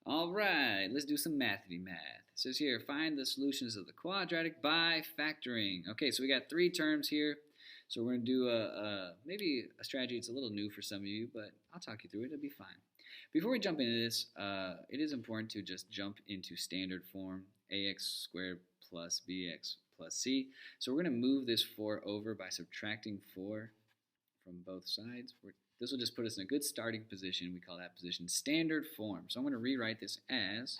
All right, let's do some Mathity-Math. It says here, find the solutions of the quadratic by factoring. Okay, so we got three terms here. So we're going to do maybe a strategy. It's a little new for some of you, but I'll talk you through it. It'll be fine. Before we jump into this, it is important to just jump into standard form, ax squared plus bx plus c. So we're going to move this 4 over by subtracting 4 from both sides. This will just put us in a good starting position. We call that position standard form. So I'm going to rewrite this as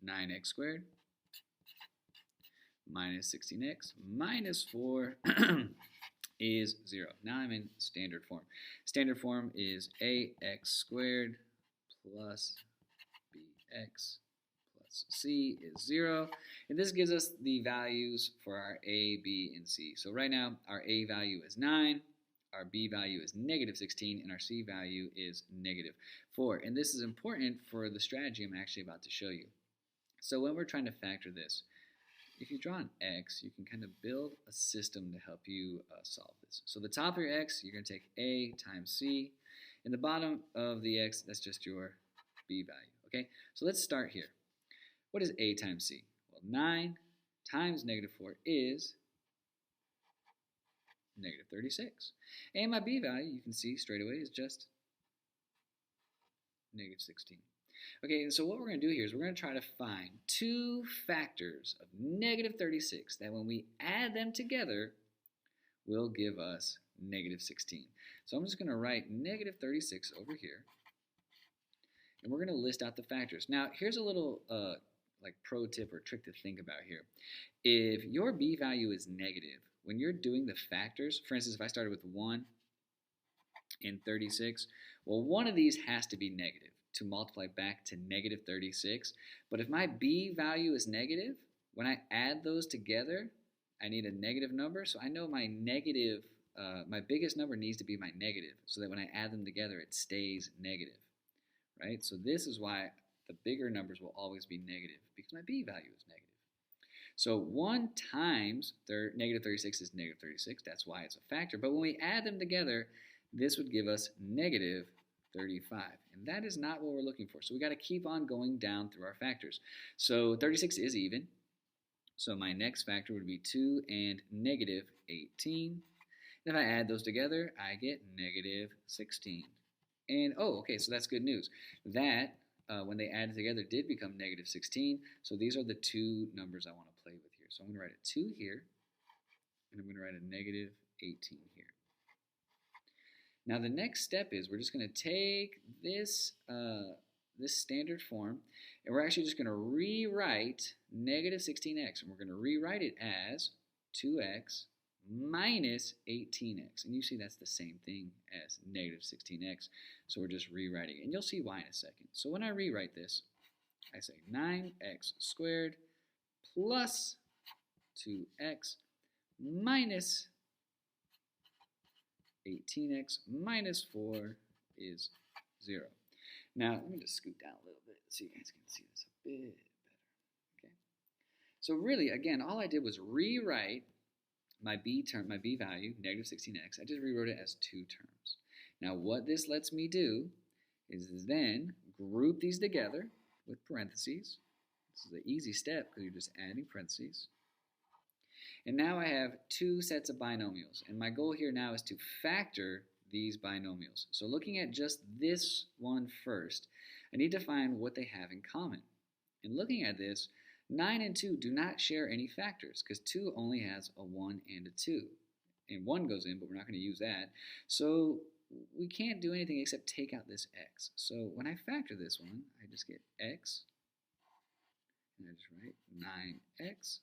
9x squared minus 16x minus 4 is 0. Now I'm in standard form. Standard form is ax squared plus bx plus c is 0. And this gives us the values for our a, b, and c. So right now our a value is 9. Our b value is negative 16, and our c value is negative 4. And this is important for the strategy I'm actually about to show you. So when we're trying to factor this, if you draw an x, you can kind of build a system to help you solve this. So the top of your x, you're going to take a times c. And the bottom of the x, that's just your b value. Okay, so let's start here. What is a times c? Well, 9 times negative 4 is negative 36. And my b value, you can see straight away, is just negative 16. Okay, and so what we're going to do here is we're going to try to find two factors of negative 36 that when we add them together will give us negative 16. So I'm just going to write negative 36 over here, and we're going to list out the factors. Now, here's a little like pro tip or trick to think about here. If your b value is negative, when you're doing the factors, for instance, if I started with 1 and 36, well, one of these has to be negative to multiply back to negative 36. But if my b value is negative, when I add those together, I need a negative number. So I know my negative, my biggest number needs to be my negative, so that when I add them together, it stays negative, right? So this is why the bigger numbers will always be negative, because my b value is negative. So 1 times negative 36 is negative 36. That's why it's a factor. But when we add them together, this would give us negative 35. And that is not what we're looking for. So we got to keep on going down through our factors. So 36 is even. So my next factor would be 2 and negative 18. And if I add those together, I get negative 16. And, oh, okay, so that's good news. That when they added together, did become negative 16. So these are the two numbers I want to play with here. So I'm going to write a 2 here, and I'm going to write a negative 18 here. Now the next step is we're just going to take this, this standard form, and we're actually just going to rewrite negative 16x, and we're going to rewrite it as 2x minus 18x. And you see that's the same thing as negative 16x. So we're just rewriting it. And you'll see why in a second. So when I rewrite this, I say 9x squared plus 2x minus 18x minus 4 is 0. Now, let me just scoot down a little bit so you guys can see this a bit better. Okay. So really, again, all I did was rewrite my b value, negative 16x. I just rewrote it as 2 terms. Now, what this lets me do is then group these together with parentheses. This is an easy step because you're just adding parentheses. And now I have 2 sets of binomials. And my goal here now is to factor these binomials. So looking at just this one first, I need to find what they have in common. And looking at this, 9 and 2 do not share any factors because 2 only has a 1 and a 2. And 1 goes in, but we're not going to use that. So we can't do anything except take out this x. So when I factor this one, I just get x, and I just write 9x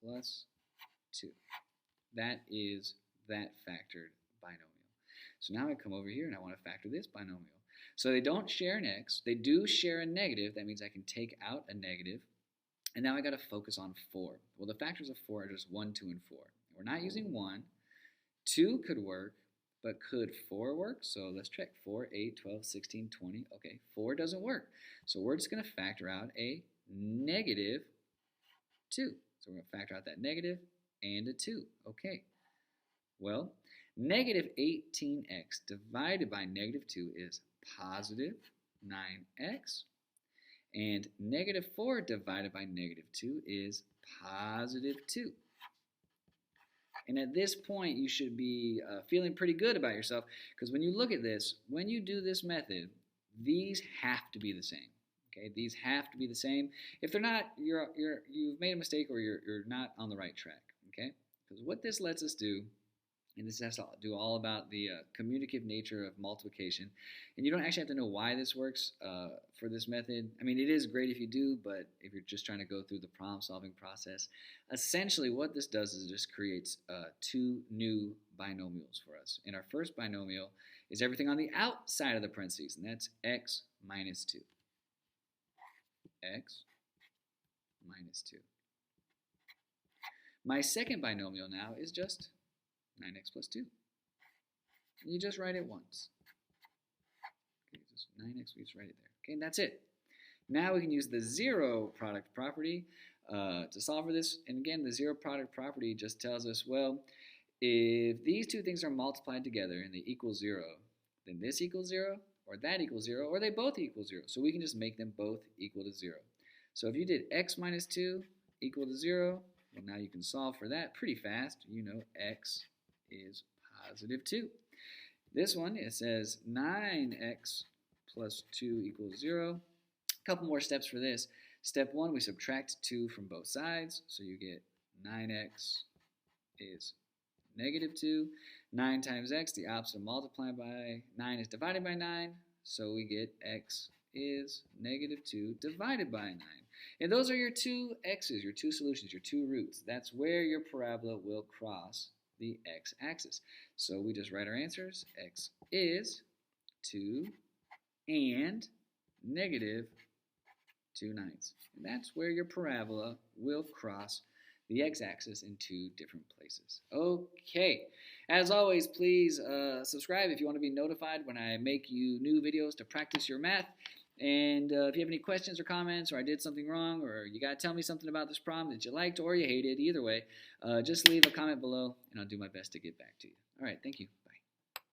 plus 2. That is that factored binomial. So now I come over here and I want to factor this binomial. So they don't share an x. They do share a negative. That means I can take out a negative. And now I got to focus on 4. Well, the factors of 4 are just 1, 2, and 4. We're not using 1. 2 could work, but could 4 work? So let's check. 4, 8, 12, 16, 20. Okay, 4 doesn't work. So we're just going to factor out a negative 2. So we're going to factor out that negative and a 2. Okay. Well, negative 18x divided by negative 2 is positive 9x. And negative 4 divided by negative 2 is positive 2. And at this point, you should be feeling pretty good about yourself, because when you look at this, when you do this method, these have to be the same. Okay, these have to be the same. If they're not, you've made a mistake, or you're not on the right track. Okay, because what this lets us do, and this has to do all about the commutative nature of multiplication. And you don't actually have to know why this works for this method. I mean, it is great if you do, but if you're just trying to go through the problem-solving process, essentially what this does is it just creates two new binomials for us. And our first binomial is everything on the outside of the parentheses, and that's x minus 2. X minus 2. My second binomial now is just 9x plus 2. And you just write it once. Okay, just 9x, we just write it there. Okay, and that's it. Now we can use the zero product property to solve for this. And again, the zero product property just tells us, well, if these two things are multiplied together and they equal 0, then this equals 0, or that equals 0, or they both equal 0. So we can just make them both equal to 0. So if you did x minus 2 equal to 0, well, now you can solve for that pretty fast. You know x is positive 2. This one, it says 9x plus 2 equals 0. A couple more steps for this. Step 1, we subtract 2 from both sides, so you get 9x is negative 2. 9 times x, the opposite of multiplying by 9 is divided by 9, so we get x is negative 2 divided by 9. And those are your two x's, your two solutions, your two roots. That's where your parabola will cross the x-axis. So we just write our answers. X is 2 and negative 2 ninths. And that's where your parabola will cross the x-axis in two different places. Okay. As always, please subscribe if you want to be notified when I make you new videos to practice your math. And if you have any questions or comments, or I did something wrong, or you got to tell me something about this problem that you liked or you hated, either way, just leave a comment below, and I'll do my best to get back to you. All right, thank you.